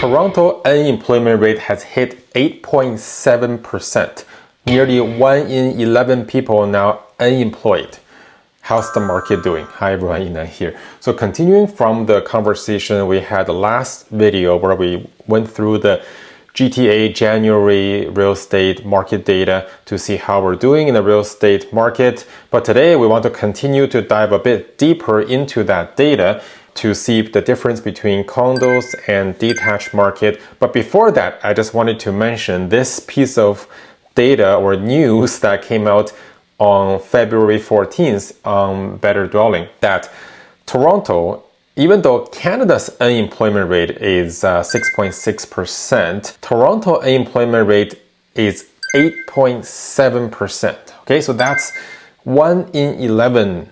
Toronto unemployment rate has hit 8.7%. Nearly 1 in 11 people now unemployed. How's the market doing? Hi everyone, Yinan here. So continuing from the conversation we had the last video where we went through the GTA January real estate market data to see how we're doing in the real estate market. But today we want to continue to dive a bit deeper into that data to see the difference between condos and detached market. But before that, I just wanted to mention this piece of data or news that came out on February 14th on Better Dwelling, that Toronto, even though Canada's unemployment rate is 6.6%, Toronto unemployment rate is 8.7%. Okay, so that's 1 in 11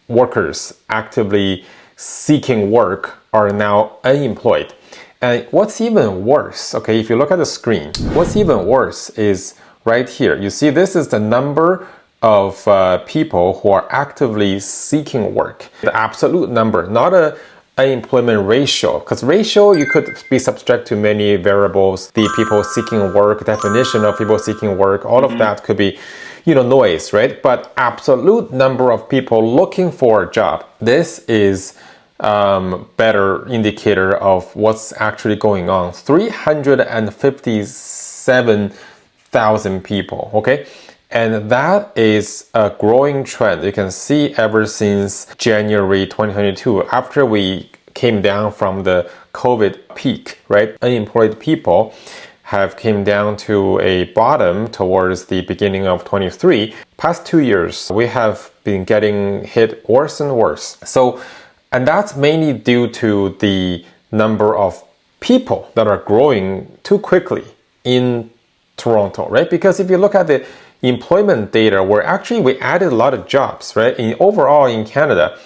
workers actively seeking work are now unemployed. And what's even worse, okay, if you look at the screen, what's even worse is right here. You see, this is the number of people who are actively seeking work. The absolute number, not a unemployment ratio, because ratio you could be subject to many variables. The people seeking work, definition of people seeking work, all of that could be, noise, right? But absolute number of people looking for a job, this is better indicator of what's actually going on. 357,000 people, okay? And that is a growing trend. You can see ever since January 2022, after we came down from the COVID peak, right? Unemployed people have came down to a bottom towards the beginning of 23. Past 2 years, we have been getting hit worse and worse. And that's mainly due to the number of people that are growing too quickly in Toronto, right? Because if you look at the employment data, we added a lot of jobs, right? Overall in Canada,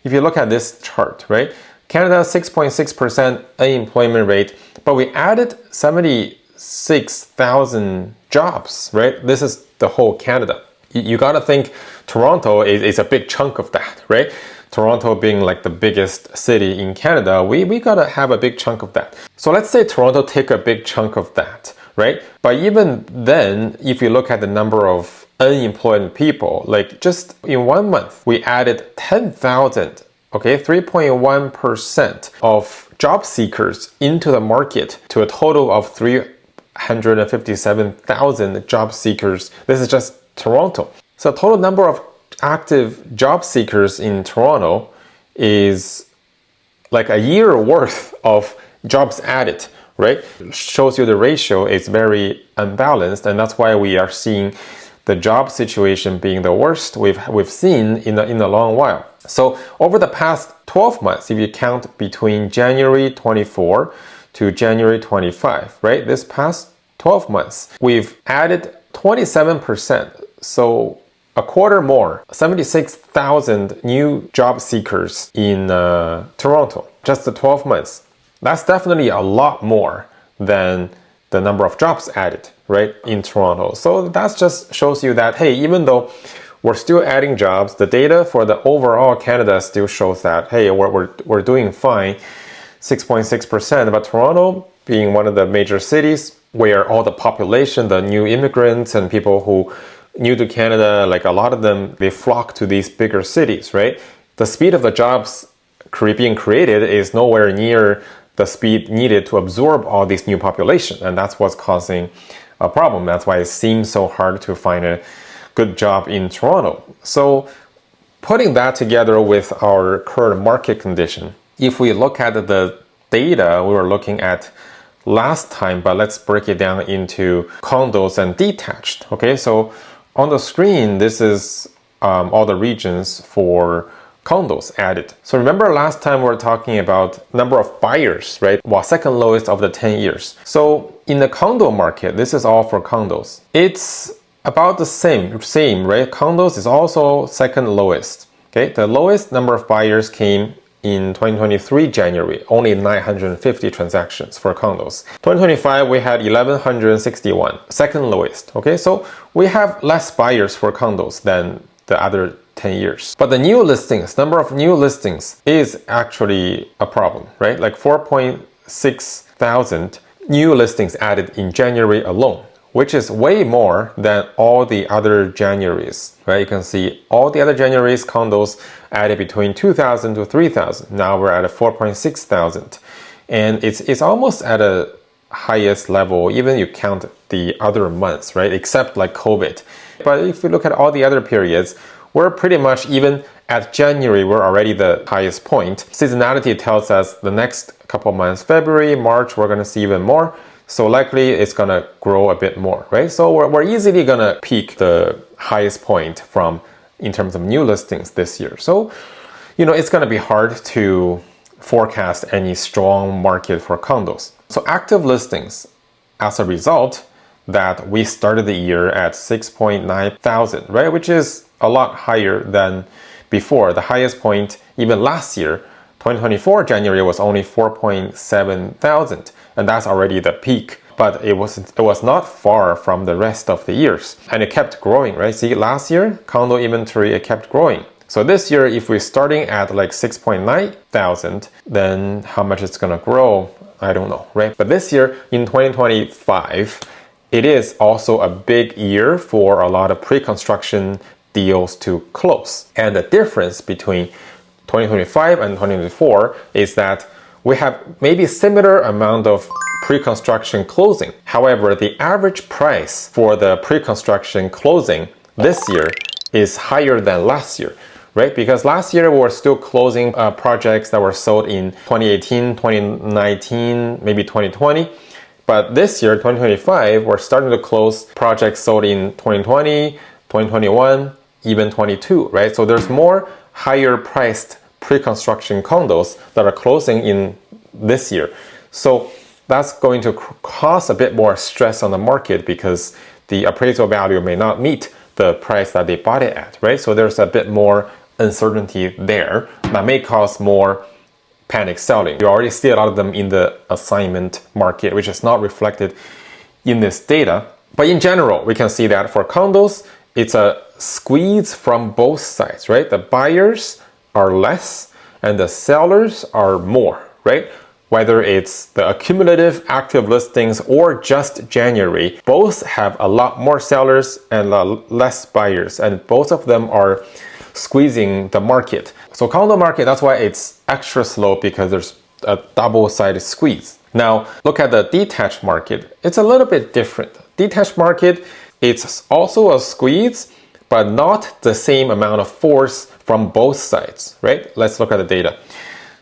if you look at this chart, right? Canada 6.6% unemployment rate, but we added 76,000 jobs, right? This is the whole Canada. You got to think Toronto is a big chunk of that, right? Toronto being like the biggest city in Canada, we gotta have a big chunk of that. So let's say Toronto take a big chunk of that, right? But even then, if you look at the number of unemployed people, like just in 1 month, we added 10,000, okay, 3.1% of job seekers into the market to a total of 357,000 job seekers. This is just Toronto. So total number of active job seekers in Toronto is like a year worth of jobs added, right? Shows you the ratio is very unbalanced, and that's why we are seeing the job situation being the worst we've seen in a long while. So over the past 12 months, if you count between January 24 to January 25, right? This past 12 months, we've added 27%. So a quarter more, 76,000 new job seekers in Toronto, just the 12 months. That's definitely a lot more than the number of jobs added, right, in Toronto. So that just shows you that, hey, even though we're still adding jobs, the data for the overall Canada still shows that, hey, we're doing fine, 6.6%. But Toronto, being one of the major cities where all the population, the new immigrants and people who new to Canada, like a lot of them, they flock to these bigger cities, right? The speed of the jobs being created is nowhere near the speed needed to absorb all this new population. And that's what's causing a problem. That's why it seems so hard to find a good job in Toronto. So putting that together with our current market condition, if we look at the data we were looking at last time, but let's break it down into condos and detached, okay? So on the screen, this is all the regions for condos added. So remember last time we were talking about number of buyers, right? Well, second lowest of the 10 years. So in the condo market, this is all for condos. It's about the same, right? Condos is also second lowest, okay? The lowest number of buyers came in 2023 January, only 950 transactions for condos. 2025 we had 1161, second lowest. Okay, so we have less buyers for condos than the other 10 years. But the new listings, number of new listings is actually a problem, right? Like 4.6 6,000 new listings added in January alone, which is way more than all the other Januaries, right? You can see all the other Januaries, condos added between 2,000 to 3,000. Now we're at a 4.6 thousand. And it's almost at a highest level, even you count the other months, right? Except like COVID. But if you look at all the other periods, we're pretty much even at January, we're already the highest point. Seasonality tells us the next couple of months, February, March, we're going to see even more. So likely it's going to grow a bit more, right? So we're easily going to peak the highest point from in terms of new listings this year. So, it's going to be hard to forecast any strong market for condos. So active listings, as a result, that we started the year at 6.9 thousand, right? Which is a lot higher than before. The highest point, even last year, 2024 January, was only 4.7 thousand, and that's already the peak. But it was not far from the rest of the years, and it kept growing, right? See, last year condo inventory, it kept growing. So this year, if we're starting at like 6.9 thousand, then how much it's gonna grow, I don't know, right? But this year, in 2025, it is also a big year for a lot of pre-construction deals to close. And the difference between 2025 and 2024 is that we have maybe similar amount of pre-construction closing. However, the average price for the pre-construction closing this year is higher than last year, right? Because last year we were still closing projects that were sold in 2018, 2019, maybe 2020. But this year, 2025, we're starting to close projects sold in 2020, 2021, even 22, right? So there's more higher priced pre-construction condos that are closing in this year. So that's going to cause a bit more stress on the market because the appraisal value may not meet the price that they bought it at, right? So there's a bit more uncertainty there that may cause more panic selling. You already see a lot of them in the assignment market, which is not reflected in this data. But in general, we can see that for condos, it's a squeeze from both sides, right? The buyers are less and the sellers are more, right? Whether it's the accumulative active listings or just January, both have a lot more sellers and less buyers, and both of them are squeezing the market. So condo market, that's why it's extra slow, because there's a double-sided squeeze. Now, look at the detached market. It's a little bit different. Detached market, it's also a squeeze, but not the same amount of force from both sides, right? Let's look at the data.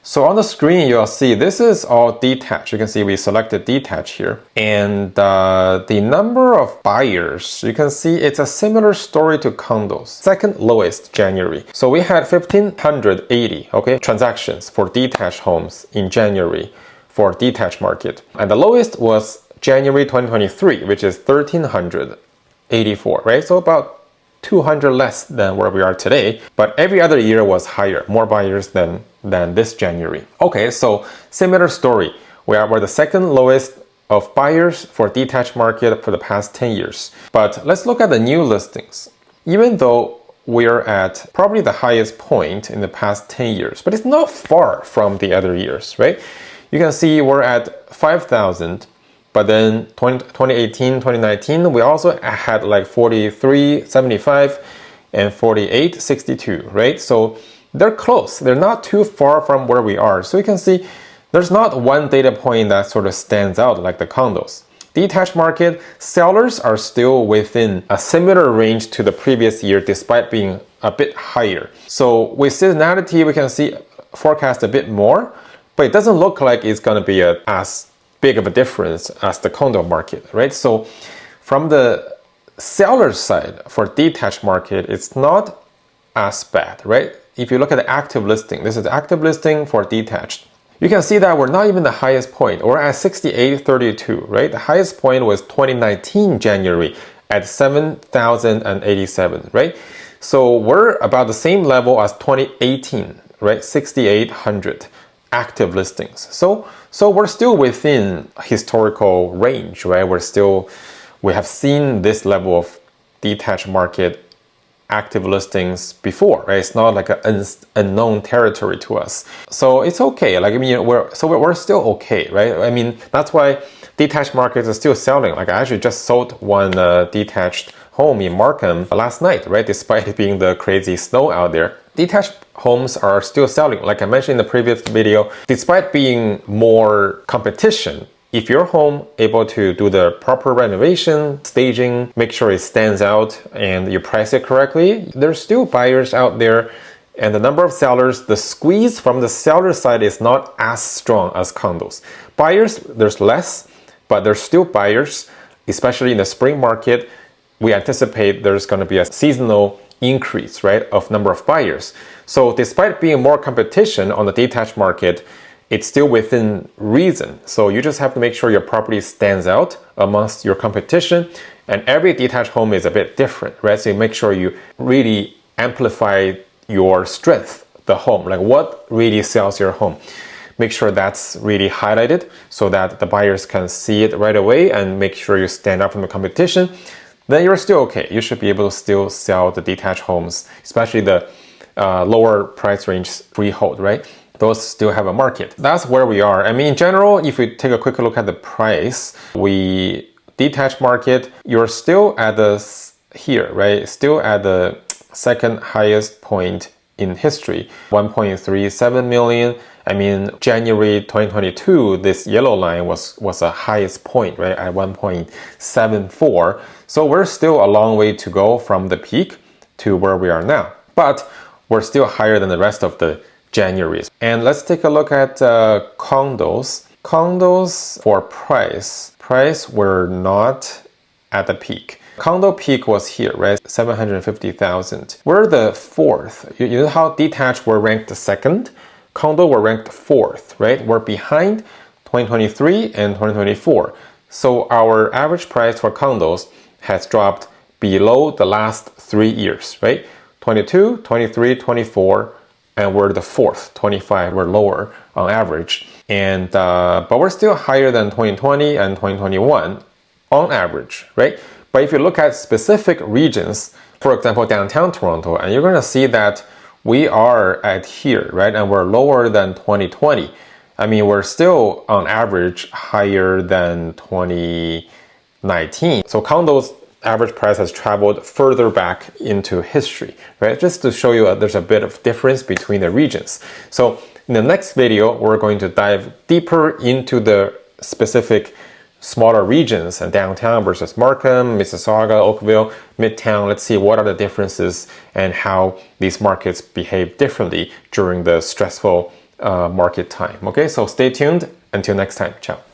So on the screen, you'll see this is all detached. You can see we selected detached here. And the number of buyers, you can see it's a similar story to condos. Second lowest January. So we had 1,580, transactions for detached homes in January for detached market. And the lowest was January 2023, which is 1,384, right? So about 200 less than where we are today, but every other year was higher, more buyers than this January. Okay, so similar story. We're the second lowest of buyers for detached market for the past 10 years. But let's look at the new listings. Even though we're at probably the highest point in the past 10 years, but it's not far from the other years, right? You can see we're at 5,000. But then 2018, 2019, we also had like 43.75 and 48.62, right? So they're close. They're not too far from where we are. So you can see there's not one data point that sort of stands out like the condos. Detached market, sellers are still within a similar range to the previous year despite being a bit higher. So with seasonality, we can see forecast a bit more, but it doesn't look like it's going to be as big of a difference as the condo market, right? So from the seller side for detached market, it's not as bad, right? If you look at the active listing, this is the active listing for detached. You can see that we're not even the highest point. We're at 68.32, right? The highest point was 2019 January at 7,087, right? So we're about the same level as 2018, right? 6,800 active listings. So we're still within historical range, right? We have seen this level of detached market active listings before, right? It's not like an unknown territory to us. So it's okay. Like, I mean, we're still okay, right? I mean, that's why detached markets are still selling. Like, I actually just sold one detached home in Markham last night, right? Despite it being the crazy snow out there. Detached homes are still selling. Like I mentioned in the previous video, despite being more competition, if your home able to do the proper renovation, staging, make sure it stands out and you price it correctly, there's still buyers out there. And the number of sellers, the squeeze from the seller side is not as strong as condos. Buyers, there's less, but there's still buyers, especially in the spring market. We anticipate there's going to be a seasonal increase, right, of number of buyers. So despite being more competition on the detached market, it's still within reason. So you just have to make sure your property stands out amongst your competition. And every detached home is a bit different, right? So you make sure you really amplify your strength, the home, like what really sells your home. Make sure that's really highlighted so that the buyers can see it right away and make sure you stand out from the competition. Then you're still okay. You should be able to still sell the detached homes, especially the lower price range freehold, right? Those still have a market. That's where we are. I mean, in general, if we take a quick look at the price, detached market, you're still at here, right? Still at the second highest point in history, 1.37 million. I mean, January 2022, this yellow line was the highest point, right, at 1.74. So we're still a long way to go from the peak to where we are now. But we're still higher than the rest of the Januaries. And let's take a look at condos. Condos for price were not at the peak. Condo peak was here, right? 750,000. We're the fourth. You know how detached were ranked second? Condo were ranked fourth, right? We're behind 2023 and 2024. So our average price for condos has dropped below the last 3 years, right? 22, 23, 24, and we're the fourth. 25, we're lower on average. And but we're still higher than 2020 and 2021 on average, right? But if you look at specific regions, for example, downtown Toronto, and you're going to see that we are at here, right? And we're lower than 2020. I mean, we're still on average higher than 2019. So condos average price has traveled further back into history, right? Just to show you there's a bit of difference between the regions. So in the next video, we're going to dive deeper into the specific smaller regions and downtown versus Markham, Mississauga, Oakville, Midtown. Let's see what are the differences and how these markets behave differently during the stressful market time. Okay, so stay tuned. Until next time. Ciao.